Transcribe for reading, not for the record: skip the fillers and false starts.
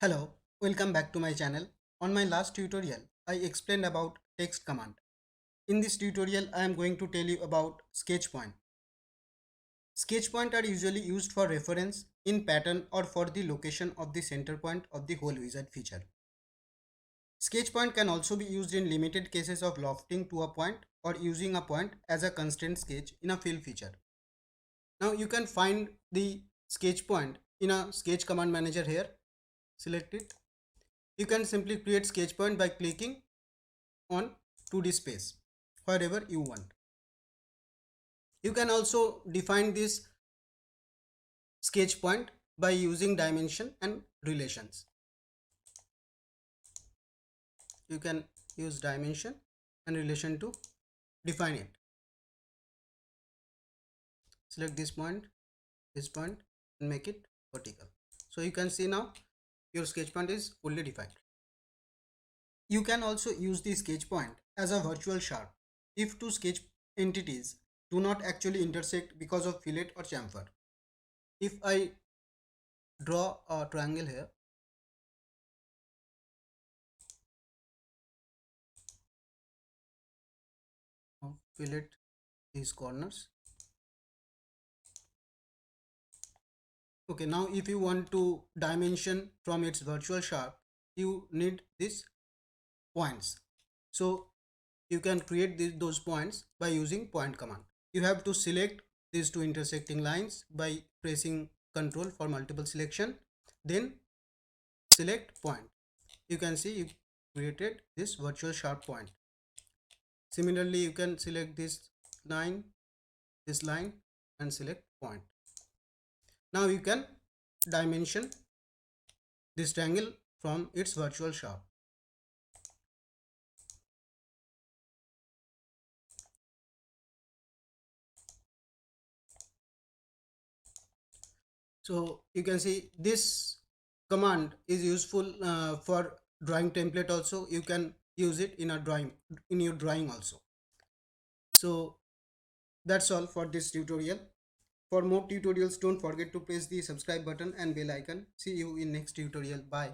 Hello, welcome back to my channel. On my last tutorial, I explained about text command. In this tutorial, I am going to tell you about sketch point. Sketch point are usually used for reference in pattern or for the location of the center point of the whole wizard feature. Sketch point can also be used in limited cases of lofting to a point or using a point as a constraint sketch in a fill feature. Now you can find the sketch point in a sketch command manager here. Select it. You can simply create sketch point by clicking on 2D space wherever you want. You can also define this sketch point by using dimension and relations. You can use dimension and relation to define it. Select this point and make it vertical. So you can see now your sketch point is fully defined. You can also use the sketch point as a virtual sharp if two sketch entities do not actually intersect because of fillet or chamfer. If I draw a triangle here, fillet these corners. Okay, now if you want to dimension from its virtual sharp, you need these points. So you can create those points by using point command. You have to select these two intersecting lines by pressing Ctrl for multiple selection, then select point. You can see you created this virtual sharp point. Similarly, you can select this line and select point. Now you can dimension this triangle from its virtual sharp. So you can see this command is useful for drawing template also. You can use it in your drawing also. So that's all for this tutorial. For more tutorials, don't forget to press the subscribe button and bell icon. See you in next tutorial. Bye.